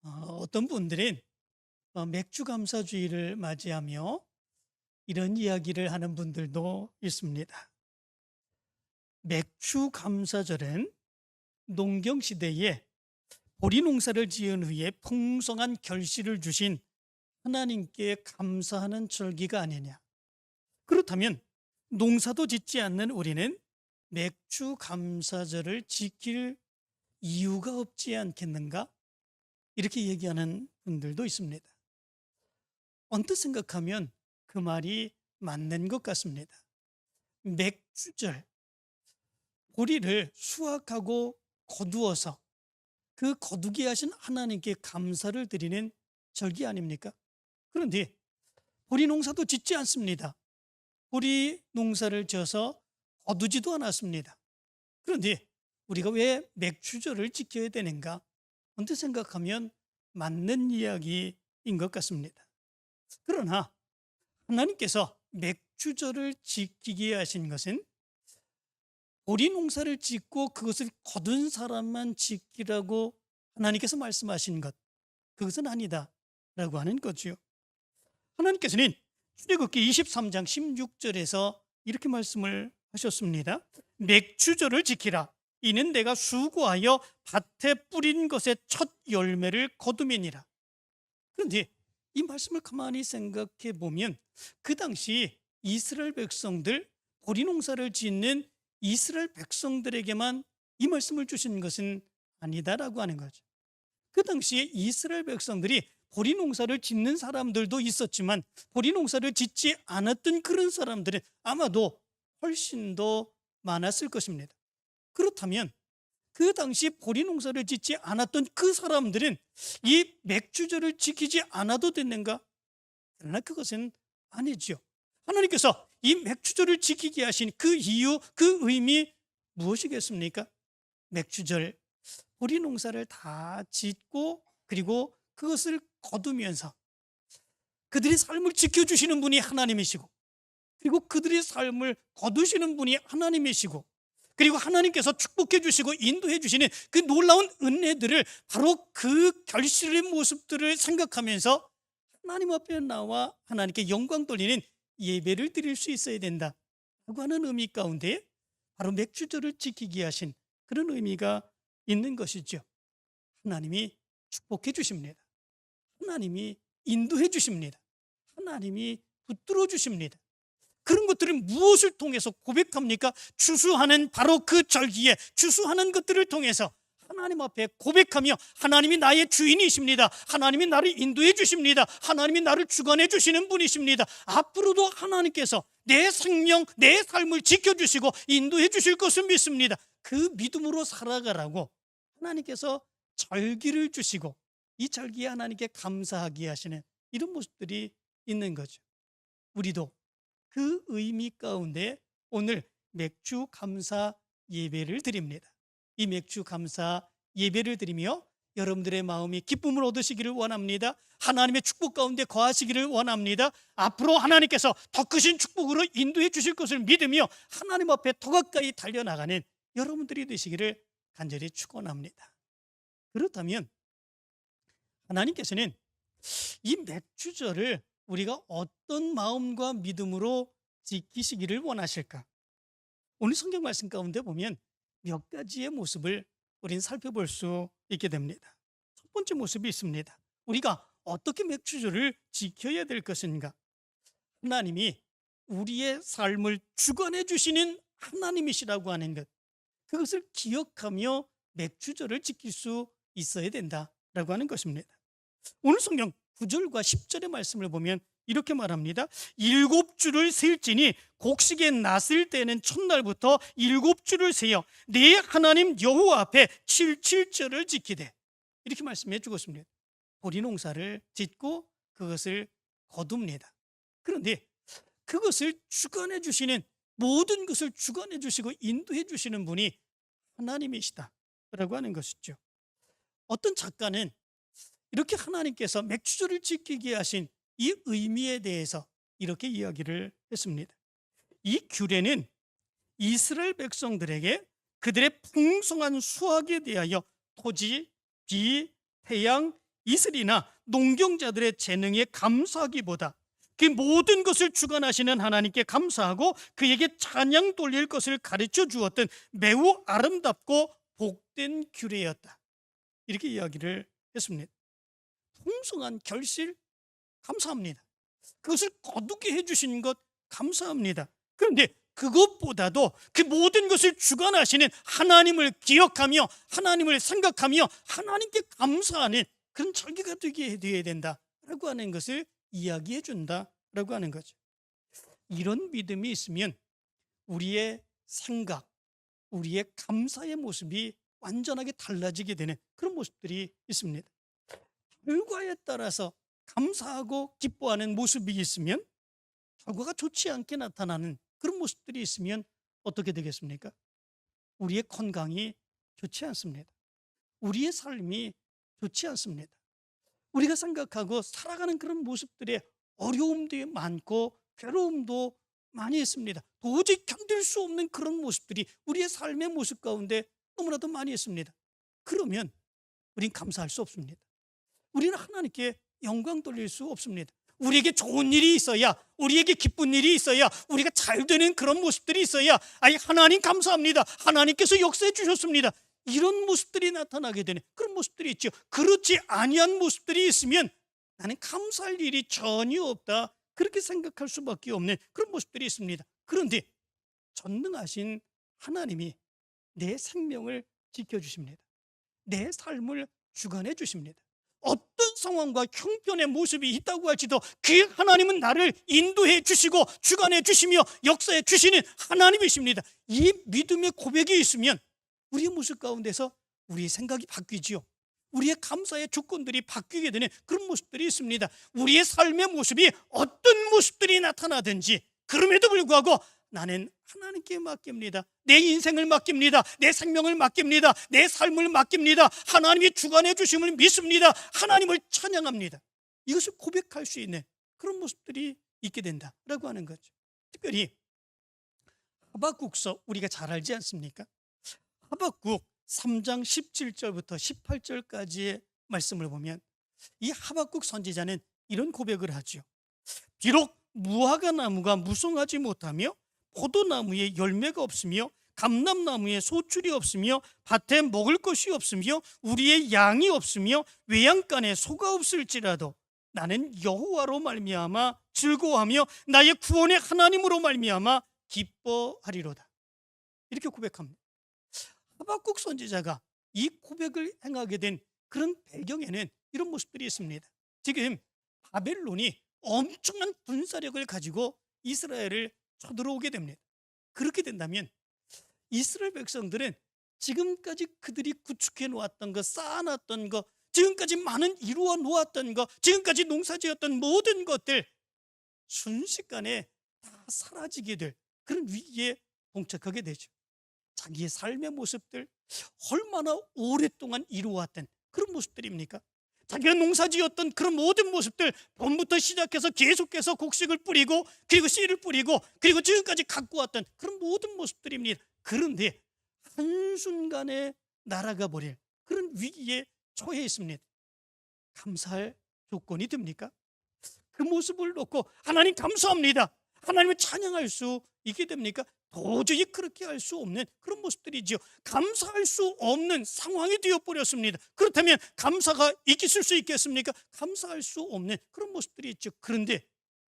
어떤 분들은 맥주 감사주의를 맞이하며 이런 이야기를 하는 분들도 있습니다. 맥주 감사절은 농경 시대에 보리 농사를 지은 후에 풍성한 결실을 주신 하나님께 감사하는 절기가 아니냐. 그렇다면 농사도 짓지 않는 우리는 맥주 감사절을 지킬 이유가 없지 않겠는가? 이렇게 얘기하는 분들도 있습니다. 언뜻 생각하면 그 말이 맞는 것 같습니다. 맥주절, 보리를 수확하고 거두어서 그 거두게 하신 하나님께 감사를 드리는 절기 아닙니까? 그런데 보리 농사도 짓지 않습니다. 보리 농사를 지어서 거두지도 않았습니다. 그런데 우리가 왜 맥주절을 지켜야 되는가? 언뜻 생각하면 맞는 이야기인 것 같습니다. 그러나 하나님께서 맥주절을 지키게 하신 것은 보리 농사를 짓고 그것을 거둔 사람만 지키라고 하나님께서 말씀하신 것, 그것은 아니다라고 하는 거죠. 하나님께서는 출애굽기 23장 16절에서 이렇게 말씀을 하셨습니다. 맥주절을 지키라. 이는 내가 수고하여 밭에 뿌린 것의 첫 열매를 거두매니라. 그런데 이 말씀을 가만히 생각해 보면 그 당시 이스라엘 백성들, 보리 농사를 짓는 이스라엘 백성들에게만 이 말씀을 주신 것은 아니다라고 하는 거죠. 그 당시에 이스라엘 백성들이 보리 농사를 짓는 사람들도 있었지만 보리 농사를 짓지 않았던 그런 사람들은 아마도 훨씬 더 많았을 것입니다. 그렇다면 그 당시 보리 농사를 짓지 않았던 그 사람들은 이 맥주절을 지키지 않아도 됐는가? 그러나 그것은 아니죠. 하나님께서 이 맥주절을 지키게 하신 그 이유, 그 의미 무엇이겠습니까? 맥주절, 보리 농사를 다 짓고 그리고 그것을 거두면서 그들의 삶을 지켜주시는 분이 하나님이시고 그리고 그들의 삶을 거두시는 분이 하나님이시고 그리고 하나님께서 축복해 주시고 인도해 주시는 그 놀라운 은혜들을 바로 그 결실의 모습들을 생각하면서 하나님 앞에 나와 하나님께 영광 돌리는 예배를 드릴 수 있어야 된다라고 하는 의미 가운데 바로 맥주절을 지키게 하신 그런 의미가 있는 것이죠. 하나님이 축복해 주십니다. 하나님이 인도해 주십니다. 하나님이 붙들어 주십니다. 그런 것들을 무엇을 통해서 고백합니까? 추수하는 바로 그 절기에 추수하는 것들을 통해서 하나님 앞에 고백하며 하나님이 나의 주인이십니다. 하나님이 나를 인도해 주십니다. 하나님이 나를 주관해 주시는 분이십니다. 앞으로도 하나님께서 내 생명, 내 삶을 지켜주시고 인도해 주실 것을 믿습니다. 그 믿음으로 살아가라고 하나님께서 절기를 주시고 이 절기에 하나님께 감사하게 하시는 이런 모습들이 있는 거죠. 우리도 그 의미 가운데 오늘 맥주 감사 예배를 드립니다. 이 맥주 감사 예배를 드리며 여러분들의 마음이 기쁨을 얻으시기를 원합니다. 하나님의 축복 가운데 거하시기를 원합니다. 앞으로 하나님께서 더 크신 축복으로 인도해 주실 것을 믿으며 하나님 앞에 더 가까이 달려나가는 여러분들이 되시기를 간절히 축원합니다. 그렇다면 하나님께서는 이 맥주절을 우리가 어떤 마음과 믿음으로 지키시기를 원하실까? 오늘 성경 말씀 가운데 보면 몇 가지의 모습을 우리는 살펴볼 수 있게 됩니다. 첫 번째 모습이 있습니다. 우리가 어떻게 맥주절을 지켜야 될 것인가? 하나님이 우리의 삶을 주관해 주시는 하나님이시라고 하는 것, 그것을 기억하며 맥주절을 지킬 수 있어야 된다라고 하는 것입니다. 오늘 성경 9절과 10절의 말씀을 보면 이렇게 말합니다. 7주를 셀지니 곡식에 낫을 때는 첫날부터 7주를 세어 네 하나님 여호와 앞에 7절을 지키되, 이렇게 말씀해 주었습니다. 보리 농사를 짓고 그것을 거둡니다. 그런데 그것을 주관해 주시는, 모든 것을 주관해 주시고 인도해 주시는 분이 하나님이시다라고 하는 것이죠. 어떤 작가는 이렇게 하나님께서 맥주절을 지키게 하신 이 의미에 대해서 이렇게 이야기를 했습니다. 이 규례는 이스라엘 백성들에게 그들의 풍성한 수확에 대하여 토지, 비, 태양, 이슬이나 농경자들의 재능에 감사하기보다 그 모든 것을 주관하시는 하나님께 감사하고 그에게 찬양 돌릴 것을 가르쳐 주었던 매우 아름답고 복된 규례였다. 이렇게 이야기를 했습니다. 풍성한 결실 감사합니다. 그것을 거두게 해주신 것 감사합니다. 그런데 그것보다도 그 모든 것을 주관하시는 하나님을 기억하며 하나님을 생각하며 하나님께 감사하는 그런 절기가 되게 되어야 된다라고 하는 것을 이야기해 준다라고 하는 거죠. 이런 믿음이 있으면 우리의 생각, 우리의 감사의 모습이 완전하게 달라지게 되는 그런 모습들이 있습니다. 결과에 따라서 감사하고 기뻐하는 모습이 있으면 결과가 좋지 않게 나타나는 그런 모습들이 있으면 어떻게 되겠습니까? 우리의 건강이 좋지 않습니다. 우리의 삶이 좋지 않습니다. 우리가 생각하고 살아가는 그런 모습들의 어려움도 많고 괴로움도 많이 있습니다. 도저히 견딜 수 없는 그런 모습들이 우리의 삶의 모습 가운데 너무나도 많이 있습니다. 그러면 우린 감사할 수 없습니다. 우리는 하나님께 영광 돌릴 수 없습니다. 우리에게 좋은 일이 있어야, 우리에게 기쁜 일이 있어야, 우리가 잘 되는 그런 모습들이 있어야 아니 하나님 감사합니다, 하나님께서 역사해 주셨습니다, 이런 모습들이 나타나게 되는 그런 모습들이 있죠. 그렇지 아니한 모습들이 있으면 나는 감사할 일이 전혀 없다, 그렇게 생각할 수밖에 없는 그런 모습들이 있습니다. 그런데 전능하신 하나님이 내 생명을 지켜주십니다. 내 삶을 주관해 주십니다. 어떤 상황과 형편의 모습이 있다고 할지도 그 하나님은 나를 인도해 주시고 주관해 주시며 역사해 주시는 하나님이십니다. 이 믿음의 고백이 있으면 우리의 모습 가운데서 우리의 생각이 바뀌지요. 우리의 감사의 조건들이 바뀌게 되는 그런 모습들이 있습니다. 우리의 삶의 모습이 어떤 모습들이 나타나든지 그럼에도 불구하고 나는 하나님께 맡깁니다. 내 인생을 맡깁니다. 내 생명을 맡깁니다. 내 삶을 맡깁니다. 하나님이 주관해 주심을 믿습니다. 하나님을 찬양합니다. 이것을 고백할 수 있는 그런 모습들이 있게 된다라고 하는 거죠. 특별히 하박국서 우리가 잘 알지 않습니까? 하박국 3장 17절부터 18절까지의 말씀을 보면 이 하박국 선지자는 이런 고백을 하죠. 비록 무화과 나무가 무성하지 못하며 포도나무에 열매가 없으며 감람나무에 소출이 없으며 밭에 먹을 것이 없으며 우리의 양이 없으며 외양간에 소가 없을지라도 나는 여호와로 말미암아 즐거워하며 나의 구원의 하나님으로 말미암아 기뻐하리로다. 이렇게 고백합니다. 하박국 선지자가 이 고백을 행하게 된 그런 배경에는 이런 모습들이 있습니다. 지금 바벨론이 엄청난 군사력을 가지고 이스라엘을 쳐들어오게 됩니다. 그렇게 된다면 이스라엘 백성들은 지금까지 그들이 구축해 놓았던 것, 쌓아놨던 것, 지금까지 많은 이루어 놓았던 것, 지금까지 농사지었던 모든 것들 순식간에 다 사라지게 될 그런 위기에 봉착하게 되죠. 자기의 삶의 모습들, 얼마나 오랫동안 이루어왔던 그런 모습들입니까? 자기가 농사지었던 그런 모든 모습들, 봄부터 시작해서 계속해서 곡식을 뿌리고 그리고 씨를 뿌리고 그리고 지금까지 갖고 왔던 그런 모든 모습들입니다. 그런데 한순간에 날아가 버릴 그런 위기에 처해 있습니다. 감사할 조건이 됩니까? 그 모습을 놓고 하나님 감사합니다, 하나님을 찬양할 수 있게 됩니까? 도저히 그렇게 할 수 없는 그런 모습들이죠. 감사할 수 없는 상황이 되어버렸습니다. 그렇다면 감사가 있을 수 있겠습니까? 감사할 수 없는 그런 모습들이 있죠. 그런데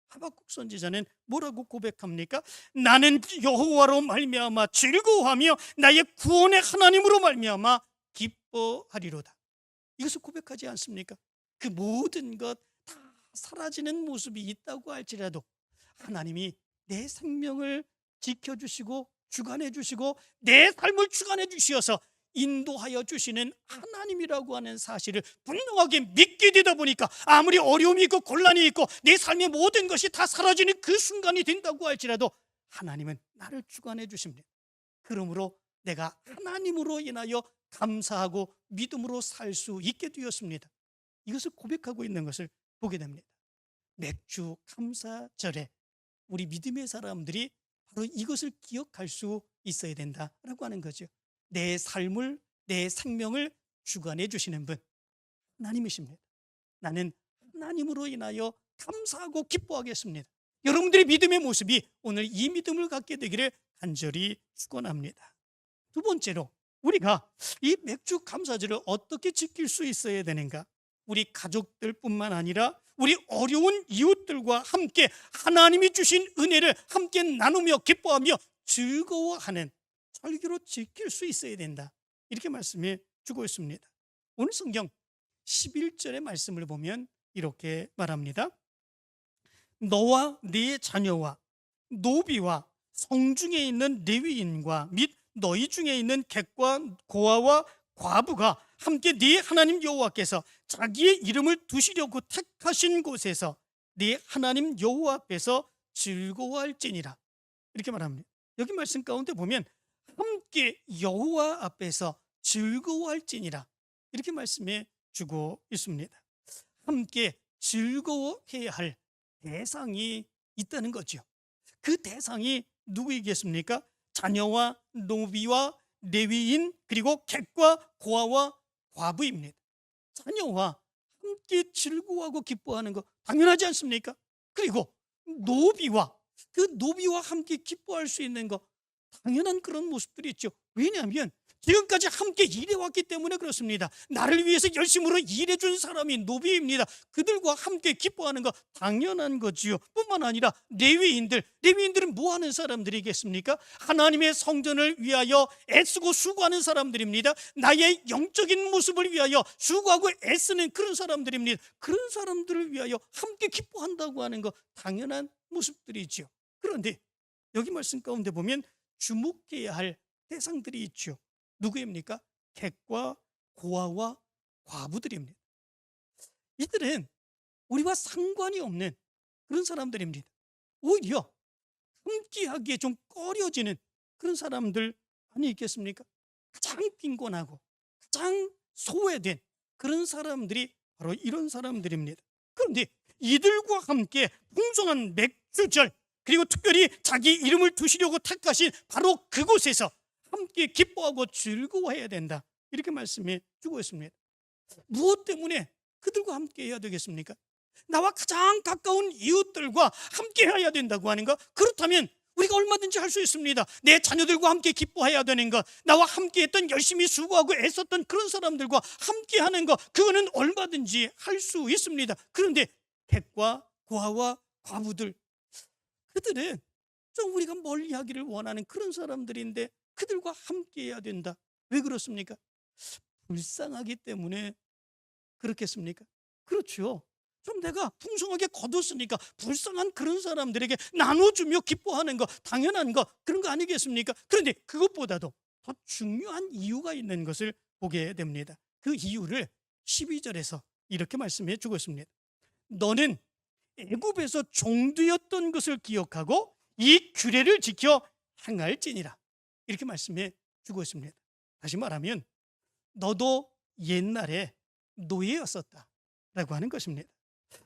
하박국 선지자는 뭐라고 고백합니까? 나는 여호와로 말미암아 즐거워하며 나의 구원의 하나님으로 말미암아 기뻐하리로다. 이것을 고백하지 않습니까? 그 모든 것 다 사라지는 모습이 있다고 할지라도 하나님이 내 생명을 지켜주시고 주관해 주시고 내 삶을 주관해 주시어서 인도하여 주시는 하나님이라고 하는 사실을 분명하게 믿게 되다 보니까 아무리 어려움이 있고 곤란이 있고 내 삶의 모든 것이 다 사라지는 그 순간이 된다고 할지라도 하나님은 나를 주관해 주십니다. 그러므로 내가 하나님으로 인하여 감사하고 믿음으로 살 수 있게 되었습니다. 이것을 고백하고 있는 것을 보게 됩니다. 맥주 감사절에 우리 믿음의 사람들이 바로 이것을 기억할 수 있어야 된다라고 하는 거죠. 내 삶을, 내 생명을 주관해 주시는 분 하나님이십니다. 나는 하나님으로 인하여 감사하고 기뻐하겠습니다. 여러분들의 믿음의 모습이 오늘 이 믿음을 갖게 되기를 간절히 축원합니다. 두 번째로 우리가 이 맥주 감사절을 어떻게 지킬 수 있어야 되는가? 우리 가족들뿐만 아니라 우리 어려운 이웃들과 함께 하나님이 주신 은혜를 함께 나누며 기뻐하며 즐거워하는 설교로 지킬 수 있어야 된다. 이렇게 말씀해 주고 있습니다. 오늘 성경 11절의 말씀을 보면 이렇게 말합니다. 너와 네 자녀와 노비와 성중에 있는 레위인과 및 너희 중에 있는 객과 고아와 과부가 함께 네 하나님 여호와께서 자기의 이름을 두시려고 택하신 곳에서 네 하나님 여호와 앞에서 즐거워할지니라. 이렇게 말합니다. 여기 말씀 가운데 보면 함께 여호와 앞에서 즐거워할지니라 이렇게 말씀해 주고 있습니다. 함께 즐거워해야 할 대상이 있다는 거죠. 그 대상이 누구이겠습니까? 자녀와 노비와 레위인 그리고 객과 고아와 과부입니다. 자녀와 함께 즐거워하고 기뻐하는 거 당연하지 않습니까? 그리고 노비와 그 노비와 함께 기뻐할 수 있는 거 당연한 그런 모습들이 있죠. 왜냐하면 지금까지 함께 일해왔기 때문에 그렇습니다. 나를 위해서 열심으로 일해준 사람이 노비입니다. 그들과 함께 기뻐하는 거 당연한 거지요. 뿐만 아니라 레위인들은 뭐 하는 사람들이겠습니까? 하나님의 성전을 위하여 애쓰고 수고하는 사람들입니다. 나의 영적인 모습을 위하여 수고하고 애쓰는 그런 사람들입니다. 그런 사람들을 위하여 함께 기뻐한다고 하는 거 당연한 모습들이지요. 그런데 여기 말씀 가운데 보면 주목해야 할 대상들이 있죠. 누구입니까? 객과 고아와 과부들입니다. 이들은 우리와 상관이 없는 그런 사람들입니다. 오히려 함께하기에 좀 꺼려지는 그런 사람들 아니겠습니까? 가장 빈곤하고 가장 소외된 그런 사람들이 바로 이런 사람들입니다. 그런데 이들과 함께 풍성한 맥주절 그리고 특별히 자기 이름을 두시려고 택하신 바로 그곳에서 함께 기뻐하고 즐거워해야 된다. 이렇게 말씀해 주고 있습니다. 무엇 때문에 그들과 함께 해야 되겠습니까? 나와 가장 가까운 이웃들과 함께 해야 된다고 하는 것, 그렇다면 우리가 얼마든지 할 수 있습니다. 내 자녀들과 함께 기뻐해야 되는 것, 나와 함께 했던 열심히 수고하고 애썼던 그런 사람들과 함께 하는 것, 그거는 얼마든지 할 수 있습니다. 그런데 객과 고아와 과부들, 그들은 좀 우리가 멀리하기를 원하는 그런 사람들인데 그들과 함께 해야 된다. 왜 그렇습니까? 불쌍하기 때문에 그렇겠습니까? 그렇죠. 좀 내가 풍성하게 거뒀으니까 불쌍한 그런 사람들에게 나눠주며 기뻐하는 거 당연한 거 그런 거 아니겠습니까? 그런데 그것보다도 더 중요한 이유가 있는 것을 보게 됩니다. 그 이유를 12절에서 이렇게 말씀해 주고 있습니다. 너는 애굽에서 종되었던 것을 기억하고 이 규례를 지켜 행할지니라. 이렇게 말씀해 주고 있습니다. 다시 말하면 너도 옛날에 노예였었다라고 하는 것입니다.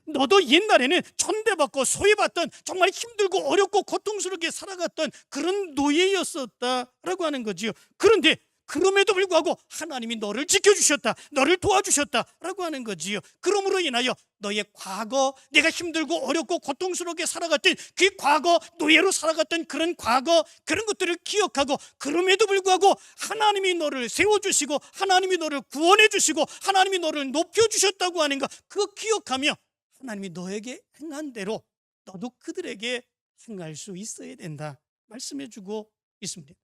너도 옛날에는 천대받고 소외받던 정말 힘들고 어렵고 고통스럽게 살아갔던 그런 노예였었다라고 하는 거지요. 그런데 그럼에도 불구하고 하나님이 너를 지켜주셨다, 너를 도와주셨다라고 하는 거지요. 그러므로 인하여 너의 과거, 내가 힘들고 어렵고 고통스럽게 살아갔던 그 과거, 노예로 살아갔던 그런 과거, 그런 것들을 기억하고 그럼에도 불구하고 하나님이 너를 세워주시고 하나님이 너를 구원해 주시고 하나님이 너를 높여주셨다고 하는 것, 그거 기억하며 하나님이 너에게 행한 대로 너도 그들에게 행할 수 있어야 된다 말씀해 주고 있습니다.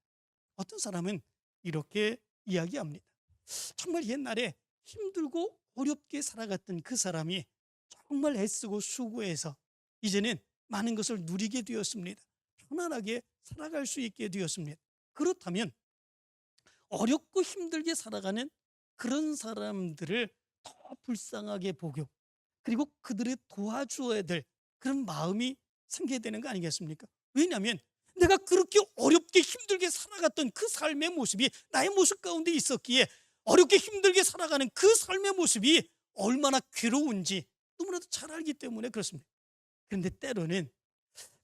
어떤 사람은 이렇게 이야기합니다. 정말 옛날에 힘들고 어렵게 살아갔던 그 사람이 정말 애쓰고 수고해서 이제는 많은 것을 누리게 되었습니다. 편안하게 살아갈 수 있게 되었습니다. 그렇다면 어렵고 힘들게 살아가는 그런 사람들을 더 불쌍하게 보고 그리고 그들을 도와주어야 될 그런 마음이 생겨야 되는 거 아니겠습니까? 왜냐하면 내가 그렇게 어렵게 힘들게 살아갔던 그 삶의 모습이 나의 모습 가운데 있었기에 어렵게 힘들게 살아가는 그 삶의 모습이 얼마나 괴로운지 너무나도 잘 알기 때문에 그렇습니다. 그런데 때로는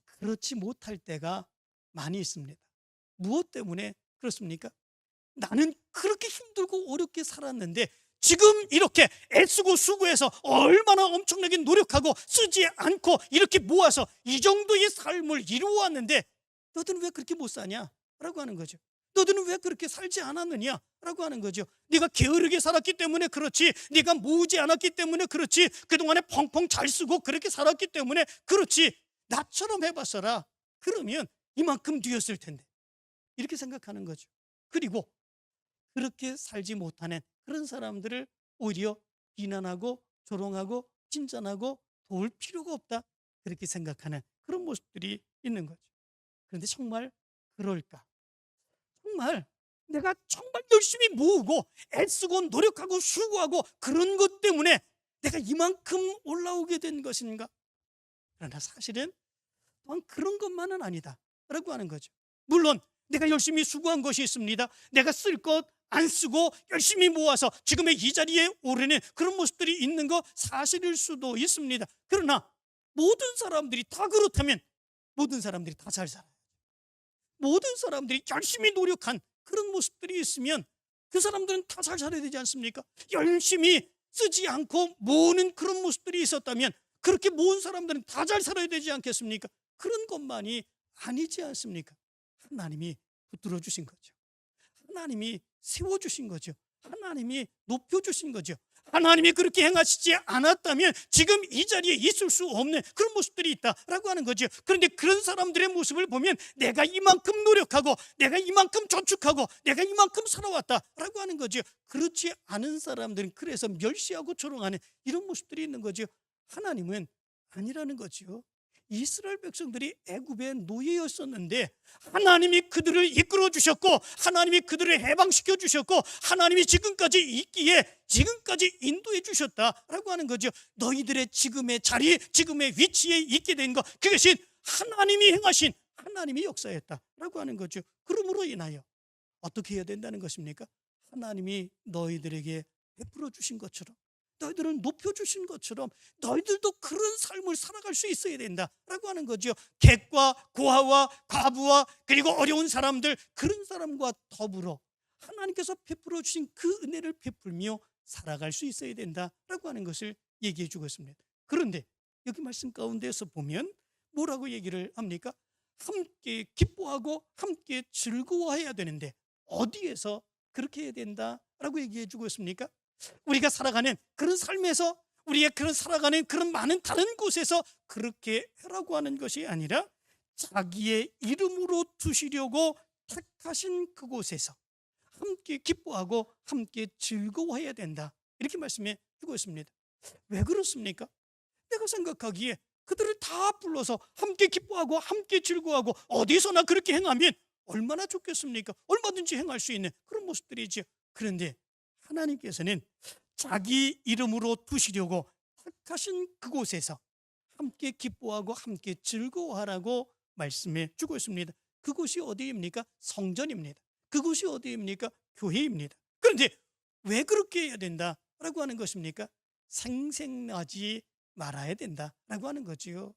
그렇지 못할 때가 많이 있습니다. 무엇 때문에 그렇습니까? 나는 그렇게 힘들고 어렵게 살았는데 지금 이렇게 애쓰고 수고해서 얼마나 엄청나게 노력하고 쓰지 않고 이렇게 모아서 이 정도의 삶을 이루어왔는데 너희들은 왜 그렇게 못 사냐? 라고 하는 거죠. 너희들은 왜 그렇게 살지 않았느냐? 라고 하는 거죠. 네가 게으르게 살았기 때문에 그렇지, 네가 모으지 않았기 때문에 그렇지, 그동안에 펑펑 잘 쓰고 그렇게 살았기 때문에 그렇지, 나처럼 해봤어라. 그러면 이만큼 뒤였을 텐데, 이렇게 생각하는 거죠. 그리고 그렇게 살지 못하는 그런 사람들을 오히려 비난하고 조롱하고 칭찬하고 도울 필요가 없다, 그렇게 생각하는 그런 모습들이 있는 거죠. 그런데 정말 그럴까? 정말 내가 정말 열심히 모으고 애쓰고 노력하고 수고하고 그런 것 때문에 내가 이만큼 올라오게 된 것인가? 그러나 사실은 또한 그런 것만은 아니다 라고 하는 거죠. 물론 내가 열심히 수고한 것이 있습니다. 내가 쓸 것 안 쓰고 열심히 모아서 지금의 이 자리에 오르는 그런 모습들이 있는 거 사실일 수도 있습니다. 그러나 모든 사람들이 다 그렇다면 모든 사람들이 다 잘 살아요. 모든 사람들이 열심히 노력한 그런 모습들이 있으면 그 사람들은 다 잘 살아야 되지 않습니까? 열심히 쓰지 않고 모으는 그런 모습들이 있었다면 그렇게 모은 사람들은 다 잘 살아야 되지 않겠습니까? 그런 것만이 아니지 않습니까? 하나님이 붙들어 주신 거죠. 하나님이 세워주신 거죠. 하나님이 높여주신 거죠. 하나님이 그렇게 행하시지 않았다면 지금 이 자리에 있을 수 없는 그런 모습들이 있다라고 하는 거죠. 그런데 그런 사람들의 모습을 보면 내가 이만큼 노력하고 내가 이만큼 저축하고 내가 이만큼 살아왔다라고 하는 거죠. 그렇지 않은 사람들은 그래서 멸시하고 조롱하는 이런 모습들이 있는 거죠. 하나님은 아니라는 거죠. 이스라엘 백성들이 애굽의 노예였었는데 하나님이 그들을 이끌어 주셨고 하나님이 그들을 해방시켜 주셨고 하나님이 지금까지 있기에 지금까지 인도해 주셨다라고 하는 거죠. 너희들의 지금의 자리, 지금의 위치에 있게 된 것, 그것이 하나님이 행하신 하나님의 역사였다라고 하는 거죠. 그러므로 인하여 어떻게 해야 된다는 것입니까? 하나님이 너희들에게 베풀어 주신 것처럼, 너희들을 높여주신 것처럼 너희들도 그런 삶을 살아갈 수 있어야 된다라고 하는 거죠. 객과 고아와 과부와 그리고 어려운 사람들, 그런 사람과 더불어 하나님께서 베풀어 주신 그 은혜를 베풀며 살아갈 수 있어야 된다라고 하는 것을 얘기해 주고 있습니다. 그런데 여기 말씀 가운데서 보면 뭐라고 얘기를 합니까? 함께 기뻐하고 함께 즐거워해야 되는데 어디에서 그렇게 해야 된다라고 얘기해 주고 있습니까? 우리가 살아가는 그런 삶에서, 우리의 그런 살아가는 그런 많은 다른 곳에서 그렇게 하라고 하는 것이 아니라 자기의 이름으로 두시려고 택하신 그곳에서 함께 기뻐하고 함께 즐거워해야 된다, 이렇게 말씀해 주고 있습니다. 왜 그렇습니까? 내가 생각하기에 그들을 다 불러서 함께 기뻐하고 함께 즐거워하고 어디서나 그렇게 행하면 얼마나 좋겠습니까? 얼마든지 행할 수 있는 그런 모습들이죠. 그런데 하나님께서는 자기 이름으로 두시려고 택하신 그곳에서 함께 기뻐하고 함께 즐거워하라고 말씀해 주고 있습니다. 그곳이 어디입니까? 성전입니다. 그곳이 어디입니까? 교회입니다. 그런데 왜 그렇게 해야 된다라고 하는 것입니까? 생색나지 말아야 된다라고 하는 거지요.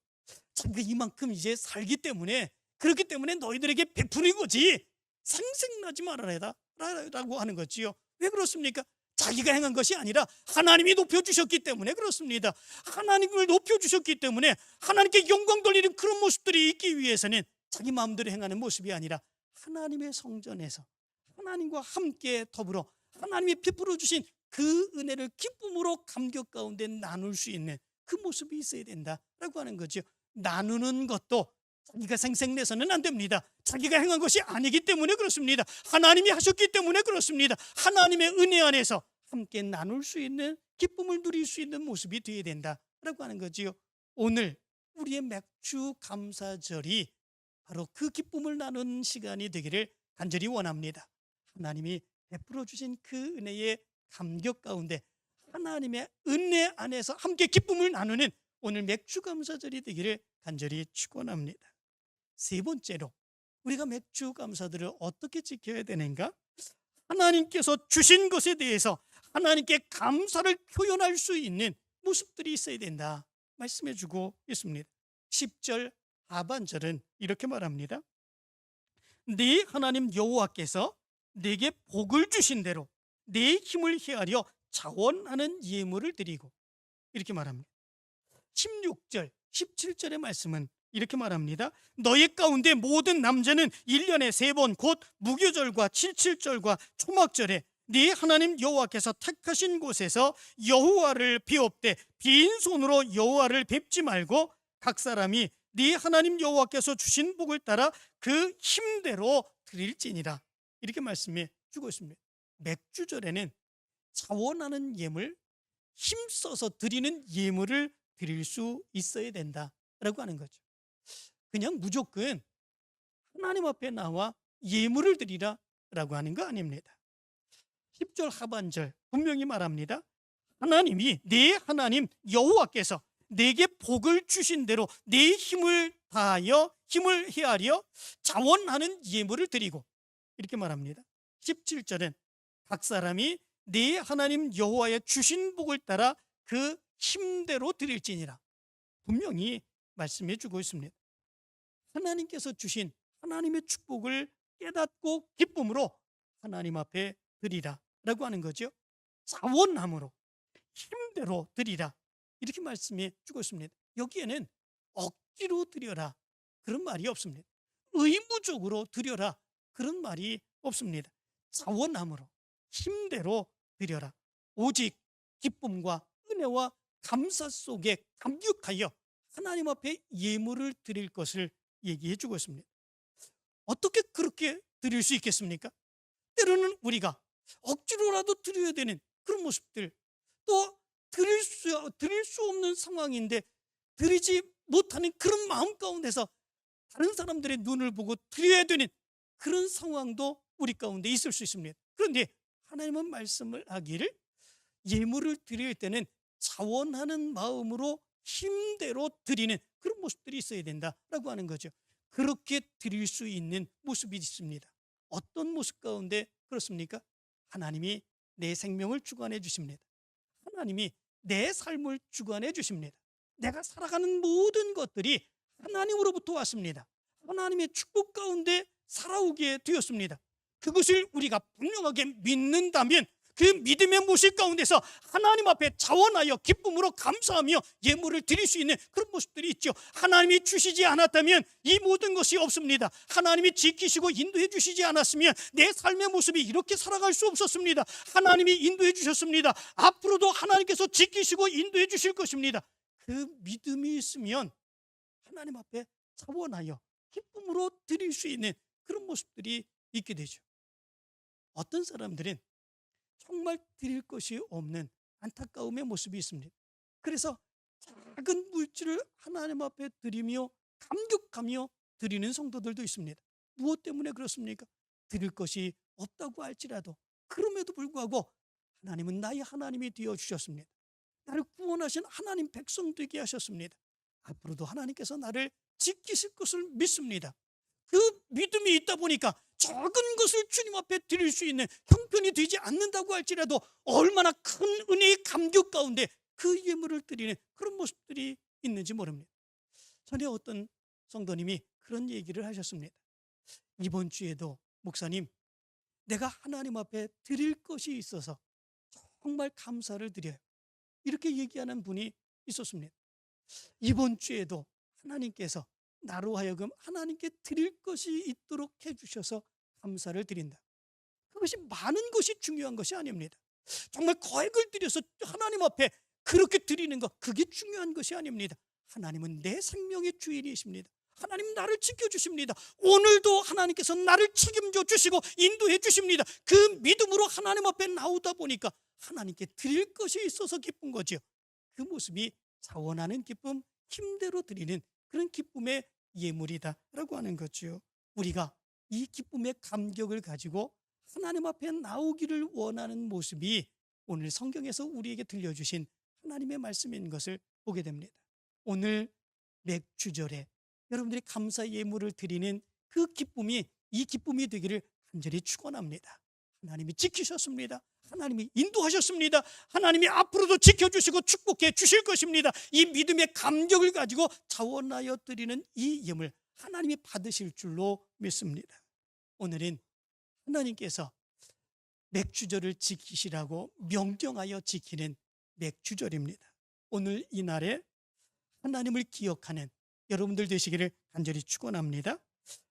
자기가 이만큼 이제 살기 때문에, 그렇기 때문에 너희들에게 베푸는 거지 생색나지 말아라 라고 하는 거지요. 왜 그렇습니까? 자기가 행한 것이 아니라 하나님이 높여주셨기 때문에 그렇습니다. 하나님을 높여주셨기 때문에 하나님께 영광 돌리는 그런 모습들이 있기 위해서는 자기 마음대로 행하는 모습이 아니라 하나님의 성전에서 하나님과 함께 더불어 하나님이 베풀어 주신 그 은혜를 기쁨으로 감격 가운데 나눌 수 있는 그 모습이 있어야 된다라고 하는 거죠. 나누는 것도 자기가 생색내서는 안 됩니다. 자기가 행한 것이 아니기 때문에 그렇습니다. 하나님이 하셨기 때문에 그렇습니다. 하나님의 은혜 안에서 함께 나눌 수 있는, 기쁨을 누릴 수 있는 모습이 되어야 된다라고 하는 거지요. 오늘 우리의 맥주 감사절이 바로 그 기쁨을 나누는 시간이 되기를 간절히 원합니다. 하나님이 베풀어 주신 그 은혜의 감격 가운데 하나님의 은혜 안에서 함께 기쁨을 나누는 오늘 맥주 감사절이 되기를 간절히 축원합니다. 세 번째로 우리가 맥주 감사들을 어떻게 지켜야 되는가? 하나님께서 주신 것에 대해서 하나님께 감사를 표현할 수 있는 모습들이 있어야 된다 말씀해 주고 있습니다. 10절 하반절은 이렇게 말합니다. 네 하나님 여호와께서 내게 복을 주신 대로 내 힘을 헤아려 자원하는 예물을 드리고 이렇게 말합니다. 16절, 17절의 말씀은 이렇게 말합니다. 너희 가운데 모든 남자는 1년에 3번 곧 무교절과 칠칠절과 초막절에 네 하나님 여호와께서 택하신 곳에서 여호와를 비옵되 빈손으로 여호와를 뵙지 말고 각 사람이 네 하나님 여호와께서 주신 복을 따라 그 힘대로 드릴지니라. 이렇게 말씀해 주고 있습니다. 맥주절에는 자원하는 예물, 힘써서 드리는 예물을 드릴 수 있어야 된다라고 하는 거죠. 그냥 무조건 하나님 앞에 나와 예물을 드리라라고 하는 거 아닙니다. 10절 하반절 분명히 말합니다. 하나님이 내 하나님 여호와께서 내게 복을 주신 대로 내 힘을 다하여 힘을 헤아려 자원하는 예물을 드리고 이렇게 말합니다. 17절은 각 사람이 내 하나님 여호와의 주신 복을 따라 그 힘대로 드릴지니라. 분명히 말씀해 주고 있습니다. 하나님께서 주신 하나님의 축복을 깨닫고 기쁨으로 하나님 앞에 드리라라고 하는 거죠. 자원함으로 힘대로 드리라 이렇게 말씀해 주고 있습니다. 여기에는 억지로 드려라 그런 말이 없습니다. 의무적으로 드려라 그런 말이 없습니다. 자원함으로 힘대로 드려라. 오직 기쁨과 은혜와 감사 속에 감격하여 하나님 앞에 예물을 드릴 것을 얘기해 주고 있습니다. 어떻게 그렇게 드릴 수 있겠습니까? 때로는 우리가 억지로라도 드려야 되는 그런 모습들, 또 드릴 수 없는 상황인데 드리지 못하는 그런 마음 가운데서 다른 사람들의 눈을 보고 드려야 되는 그런 상황도 우리 가운데 있을 수 있습니다. 그런데 하나님은 말씀을 하기를 예물을 드릴 때는 자원하는 마음으로 힘대로 드리는 그런 모습들이 있어야 된다라고 하는 거죠. 그렇게 드릴 수 있는 모습이 있습니다. 어떤 모습 가운데 그렇습니까? 하나님이 내 생명을 주관해 주십니다. 하나님이 내 삶을 주관해 주십니다. 내가 살아가는 모든 것들이 하나님으로부터 왔습니다. 하나님의 축복 가운데 살아오게 되었습니다. 그것을 우리가 분명하게 믿는다면 그 믿음의 모습 가운데서 하나님 앞에 자원하여 기쁨으로 감사하며 예물을 드릴 수 있는 그런 모습들이 있죠. 하나님이 주시지 않았다면 이 모든 것이 없습니다. 하나님이 지키시고 인도해 주시지 않았으면 내 삶의 모습이 이렇게 살아갈 수 없었습니다. 하나님이 인도해 주셨습니다. 앞으로도 하나님께서 지키시고 인도해 주실 것입니다. 그 믿음이 있으면 하나님 앞에 자원하여 기쁨으로 드릴 수 있는 그런 모습들이 있게 되죠. 어떤 사람들은 정말 드릴 것이 없는 안타까움의 모습이 있습니다. 그래서 작은 물질을 하나님 앞에 드리며 감격하며 드리는 성도들도 있습니다. 무엇 때문에 그렇습니까? 드릴 것이 없다고 할지라도 그럼에도 불구하고 하나님은 나의 하나님이 되어주셨습니다. 나를 구원하신 하나님 백성 되게 하셨습니다. 앞으로도 하나님께서 나를 지키실 것을 믿습니다. 그 믿음이 있다 보니까 작은 것을 주님 앞에 드릴 수 있는 형편이 되지 않는다고 할지라도 얼마나 큰 은혜의 감격 가운데 그 예물을 드리는 그런 모습들이 있는지 모릅니다. 전에 어떤 성도님이 그런 얘기를 하셨습니다. 이번 주에도 목사님, 내가 하나님 앞에 드릴 것이 있어서 정말 감사를 드려요. 이렇게 얘기하는 분이 있었습니다. 이번 주에도 하나님께서 나로 하여금 하나님께 드릴 것이 있도록 해주셔서 감사를 드린다. 그것이 많은 것이 중요한 것이 아닙니다. 정말 거액을 들여서 하나님 앞에 그렇게 드리는 것, 그게 중요한 것이 아닙니다. 하나님은 내 생명의 주인이십니다. 하나님 나를 지켜주십니다. 오늘도 하나님께서 나를 책임져 주시고 인도해 주십니다. 그 믿음으로 하나님 앞에 나오다 보니까 하나님께 드릴 것이 있어서 기쁜 거죠. 그 모습이 자원하는 기쁨, 힘대로 드리는 그런 기쁨의 예물이다라고 하는 거죠. 우리가 이 기쁨의 감격을 가지고 하나님 앞에 나오기를 원하는 모습이 오늘 성경에서 우리에게 들려주신 하나님의 말씀인 것을 보게 됩니다. 오늘 맥주절에 여러분들이 감사 예물을 드리는 그 기쁨이 이 기쁨이 되기를 간절히 축원합니다. 하나님이 지키셨습니다. 하나님이 인도하셨습니다. 하나님이 앞으로도 지켜주시고 축복해 주실 것입니다. 이 믿음의 감격을 가지고 자원하여 드리는 이 예물 하나님이 받으실 줄로 믿습니다. 오늘은 하나님께서 맥주절을 지키시라고 명령하여 지키는 맥주절입니다. 오늘 이 날에 하나님을 기억하는 여러분들 되시기를 간절히 축원합니다.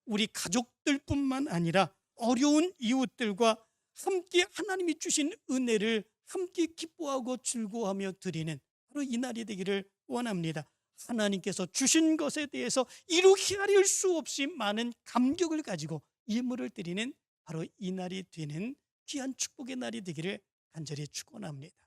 우리 가족들뿐만 아니라 어려운 이웃들과 함께 하나님이 주신 은혜를 함께 기뻐하고 즐거워하며 드리는 바로 이 날이 되기를 원합니다. 하나님께서 주신 것에 대해서 이루 헤아릴 수 없이 많은 감격을 가지고 예물을 드리는 바로 이 날이 되는 귀한 축복의 날이 되기를 간절히 축원합니다.